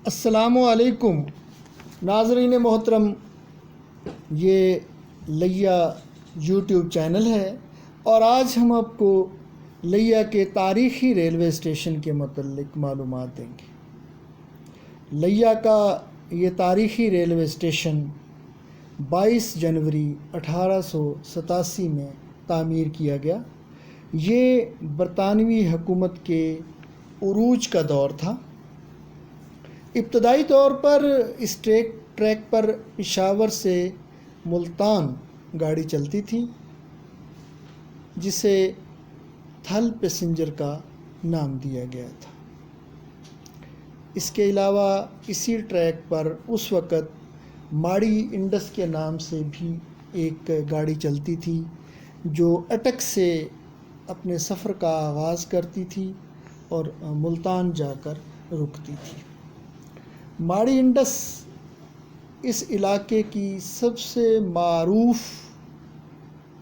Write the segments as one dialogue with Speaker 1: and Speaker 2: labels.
Speaker 1: السلام علیکم ناظرین محترم، یہ لیا یوٹیوب چینل ہے اور آج ہم آپ کو لیا کے تاریخی ریلوے اسٹیشن کے متعلق معلومات دیں گے۔ لیا کا یہ تاریخی ریلوے اسٹیشن 22 جنوری 1887 میں تعمیر کیا گیا۔ یہ برطانوی حکومت کے عروج کا دور تھا۔ ابتدائی طور پر اس ٹریک پر پشاور سے ملتان گاڑی چلتی تھی، جسے تھل پیسنجر کا نام دیا گیا تھا۔ اس کے علاوہ اسی ٹریک پر اس وقت ماڑی انڈس کے نام سے بھی ایک گاڑی چلتی تھی، جو اٹک سے اپنے سفر کا آغاز کرتی تھی اور ملتان جا کر رکتی تھی۔ ماڑی انڈس اس علاقے کی سب سے معروف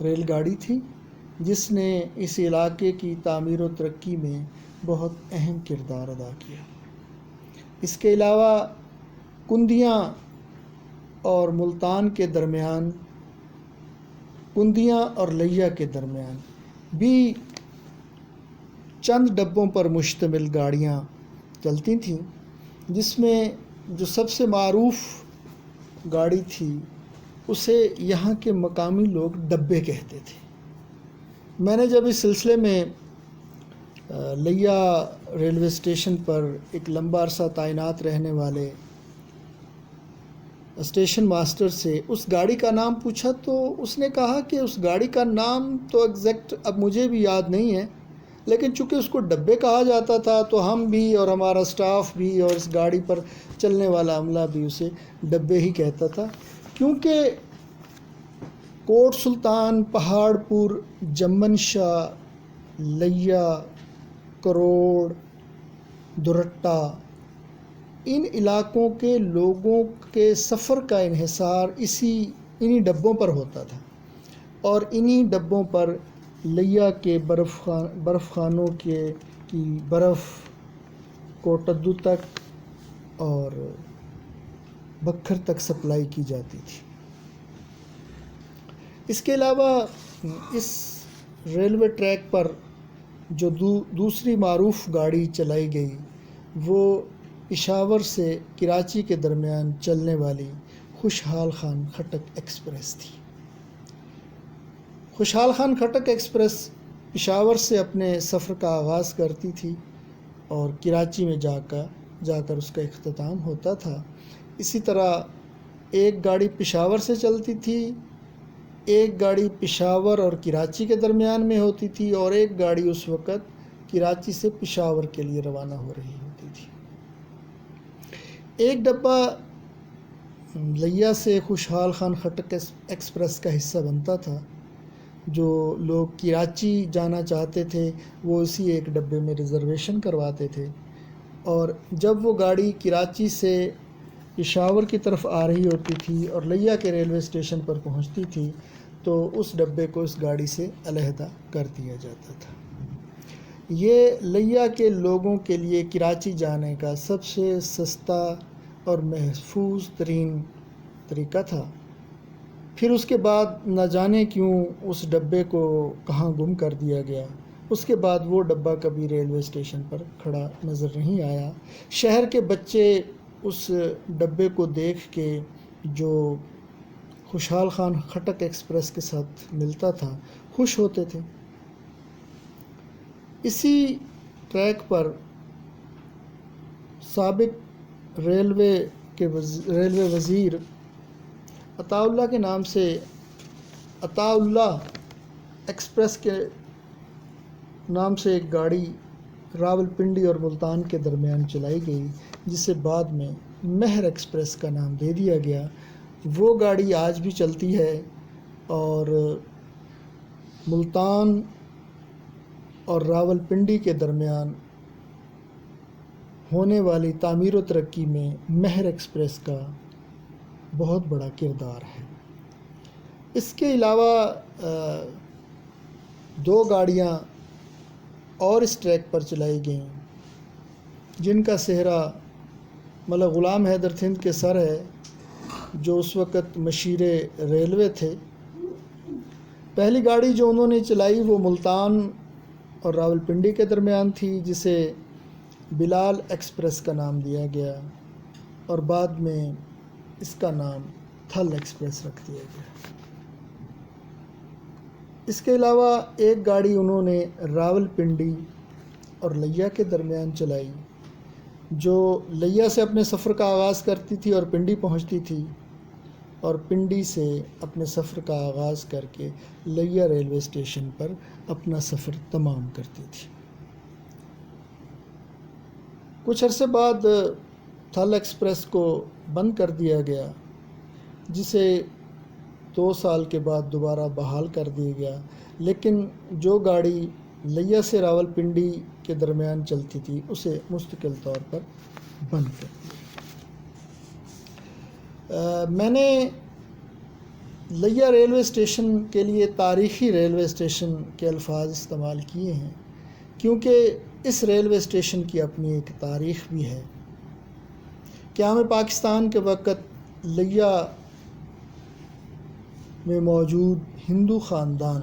Speaker 1: ریل گاڑی تھی، جس نے اس علاقے کی تعمیر و ترقی میں بہت اہم کردار ادا کیا۔ اس کے علاوہ کندیاں اور ملتان کے درمیان، کندیاں اور لیا کے درمیان بھی چند ڈبوں پر مشتمل گاڑیاں چلتی تھیں، جس میں جو سب سے معروف گاڑی تھی اسے یہاں کے مقامی لوگ ڈبے کہتے تھے۔ میں نے جب اس سلسلے میں لیا ریلوے اسٹیشن پر ایک لمبا عرصہ تعینات رہنے والے اسٹیشن ماسٹر سے اس گاڑی کا نام پوچھا تو اس نے کہا کہ اس گاڑی کا نام تو ایگزیکٹ اب مجھے بھی یاد نہیں ہے، لیکن چونکہ اس کو ڈبے کہا جاتا تھا تو ہم بھی اور ہمارا سٹاف بھی اور اس گاڑی پر چلنے والا عملہ بھی اسے ڈبے ہی کہتا تھا، کیونکہ کوٹ سلطان، پہاڑ پور، جمن شاہ، لیا، کروڑ، دورٹا، ان علاقوں کے لوگوں کے سفر کا انحصار انہی ڈبوں پر ہوتا تھا، اور انہی ڈبوں پر لیا کے برف خانوں کی برف کوٹدو تک اور بکھر تک سپلائی کی جاتی تھی۔ اس کے علاوہ اس ریلوے ٹریک پر جو دوسری معروف گاڑی چلائی گئی وہ پشاور سے کراچی کے درمیان چلنے والی خوشحال خان خٹک ایکسپریس تھی۔ خوشحال خان خٹک ایکسپریس پشاور سے اپنے سفر کا آغاز کرتی تھی اور کراچی میں جا کر اس کا اختتام ہوتا تھا۔ اسی طرح ایک گاڑی پشاور سے چلتی تھی، ایک گاڑی پشاور اور کراچی کے درمیان میں ہوتی تھی، اور ایک گاڑی اس وقت کراچی سے پشاور کے لیے روانہ ہو رہی ہوتی تھی۔ ایک ڈبہ لیا سے خوشحال خان خٹک ایکسپریس کا حصہ بنتا تھا۔ جو لوگ کراچی جانا چاہتے تھے وہ اسی ایک ڈبے میں ریزرویشن کرواتے تھے، اور جب وہ گاڑی کراچی سے پشاور کی طرف آ رہی ہوتی تھی اور لیا کے ریلوے اسٹیشن پر پہنچتی تھی تو اس ڈبے کو اس گاڑی سے علیحدہ کر دیا جاتا تھا۔ یہ لیا کے لوگوں کے لیے کراچی جانے کا سب سے سستا اور محفوظ ترین طریقہ تھا۔ پھر اس کے بعد نہ جانے کیوں اس ڈبے کو کہاں گم کر دیا گیا، اس کے بعد وہ ڈبہ کبھی ریلوے اسٹیشن پر کھڑا نظر نہیں آیا۔ شہر کے بچے اس ڈبے کو دیکھ کے جو خوشحال خان خٹک ایکسپریس کے ساتھ ملتا تھا خوش ہوتے تھے۔ اسی ٹریک پر سابق ریلوے وزیر عطا اللہ کے نام سے عطا اللہ ایکسپریس کے نام سے ایک گاڑی راولپنڈی اور ملتان کے درمیان چلائی گئی، جسے بعد میں مہر ایکسپریس کا نام دے دیا گیا۔ وہ گاڑی آج بھی چلتی ہے اور ملتان اور راولپنڈی کے درمیان ہونے والی تعمیر و ترقی میں مہر ایکسپریس کا بہت بڑا کردار ہے۔ اس کے علاوہ 2 گاڑیاں اور اس ٹریک پر چلائی گئیں، جن کا سہرا ملک غلام حیدر تھند کے سر ہے، جو اس وقت مشیر ریلوے تھے۔ پہلی گاڑی جو انہوں نے چلائی وہ ملتان اور راولپنڈی کے درمیان تھی، جسے بلال ایکسپریس کا نام دیا گیا، اور بعد میں اس کا نام تھل ایکسپریس رکھ دیا گیا۔ اس کے علاوہ ایک گاڑی انہوں نے راولپنڈی اور لیا کے درمیان چلائی، جو لیا سے اپنے سفر کا آغاز کرتی تھی اور پنڈی پہنچتی تھی، اور پنڈی سے اپنے سفر کا آغاز کر کے لیا ریلوے اسٹیشن پر اپنا سفر تمام کرتی تھی۔ کچھ عرصے بعد تھل ایکسپریس کو بند کر دیا گیا، جسے 2 سال کے بعد دوبارہ بحال کر دیا گیا، لیکن جو گاڑی لیا سے راولپنڈی کے درمیان چلتی تھی اسے مستقل طور پر بند کر دیا۔ میں نے لیا ریلوے اسٹیشن کے لیے تاریخی ریلوے اسٹیشن کے الفاظ استعمال کیے ہیں، کیونکہ اس ریلوے اسٹیشن کی اپنی ایک تاریخ بھی ہے۔ قیام پاکستان کے وقت لیا میں موجود ہندو خاندان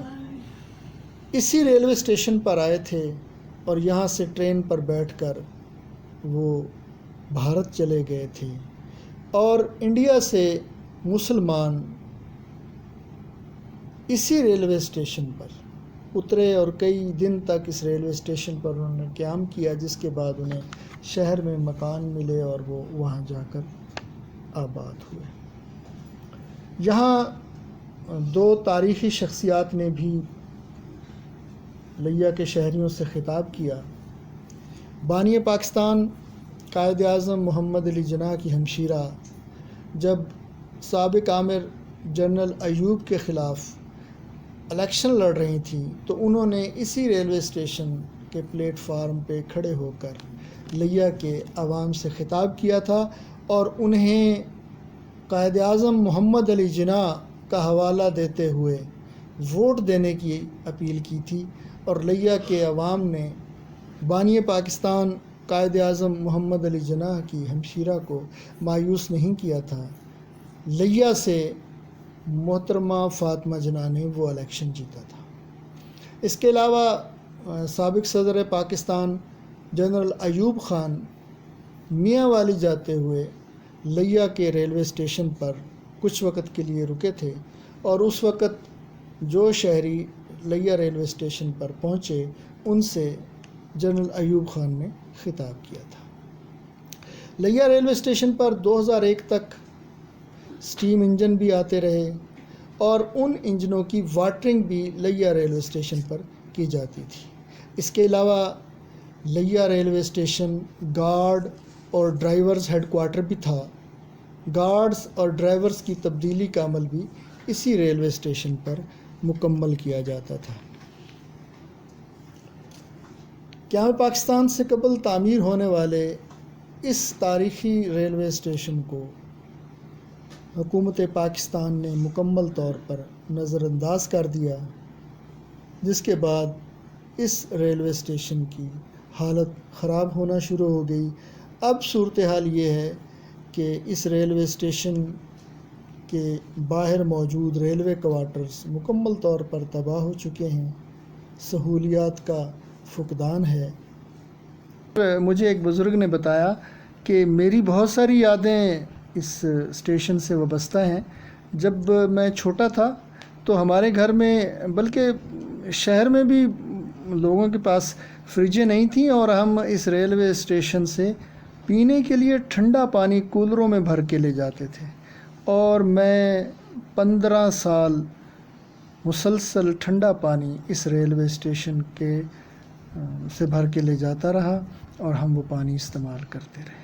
Speaker 1: اسی ریلوے اسٹیشن پر آئے تھے، اور یہاں سے ٹرین پر بیٹھ کر وہ بھارت چلے گئے تھے، اور انڈیا سے مسلمان اسی ریلوے اسٹیشن پر اترے، اور کئی دن تک اس ریلوے اسٹیشن پر انہوں نے قیام کیا، جس کے بعد انہیں شہر میں مکان ملے اور وہ وہاں جا کر آباد ہوئے۔ یہاں 2 تاریخی شخصیات نے بھی لیا کے شہریوں سے خطاب کیا۔ بانی پاکستان قائد اعظم محمد علی جناح کی ہمشیرہ جب سابق آمر جنرل ایوب کے خلاف الیکشن لڑ رہی تھیں، تو انہوں نے اسی ریلوے اسٹیشن کے پلیٹ فارم پہ کھڑے ہو کر لیا کے عوام سے خطاب کیا تھا، اور انہیں قائد اعظم محمد علی جناح کا حوالہ دیتے ہوئے ووٹ دینے کی اپیل کی تھی، اور لیا کے عوام نے بانی پاکستان قائد اعظم محمد علی جناح کی ہمشیرہ کو مایوس نہیں کیا تھا۔ لیا سے محترمہ فاطمہ جناح نے وہ الیکشن جیتا تھا۔ اس کے علاوہ سابق صدر پاکستان جنرل ایوب خان میاں والی جاتے ہوئے لیا کے ریلوے اسٹیشن پر کچھ وقت کے لیے رکے تھے، اور اس وقت جو شہری لیا ریلوے اسٹیشن پر پہنچے ان سے جنرل ایوب خان نے خطاب کیا تھا۔ لیا ریلوے اسٹیشن پر 2001 تک سٹیم انجن بھی آتے رہے، اور ان انجنوں کی واٹرنگ بھی لیا ریلوے اسٹیشن پر کی جاتی تھی۔ اس کے علاوہ لیا ریلوے اسٹیشن گارڈ اور ڈرائیورز ہیڈ کوارٹر بھی تھا۔ گارڈز اور ڈرائیورز کی تبدیلی کا عمل بھی اسی ریلوے اسٹیشن پر مکمل کیا جاتا تھا۔ قیام پاکستان سے قبل تعمیر ہونے والے اس تاریخی ریلوے اسٹیشن کو حکومت پاکستان نے مکمل طور پر نظر انداز کر دیا، جس کے بعد اس ریلوے اسٹیشن کی حالت خراب ہونا شروع ہو گئی۔ اب صورتحال یہ ہے کہ اس ریلوے اسٹیشن کے باہر موجود ریلوے کوارٹرز مکمل طور پر تباہ ہو چکے ہیں، سہولیات کا فقدان ہے۔ مجھے ایک بزرگ نے بتایا کہ میری بہت ساری یادیں اس اسٹیشن سے وابستہ ہیں۔ جب میں چھوٹا تھا تو ہمارے گھر میں، بلکہ شہر میں بھی لوگوں کے پاس فریجیں نہیں تھیں، اور ہم اس ریلوے اسٹیشن سے پینے کے لیے ٹھنڈا پانی کولروں میں بھر کے لے جاتے تھے، اور میں 15 سال مسلسل ٹھنڈا پانی اس ریلوے اسٹیشن کے سے بھر کے لے جاتا رہا، اور ہم وہ پانی استعمال کرتے رہے۔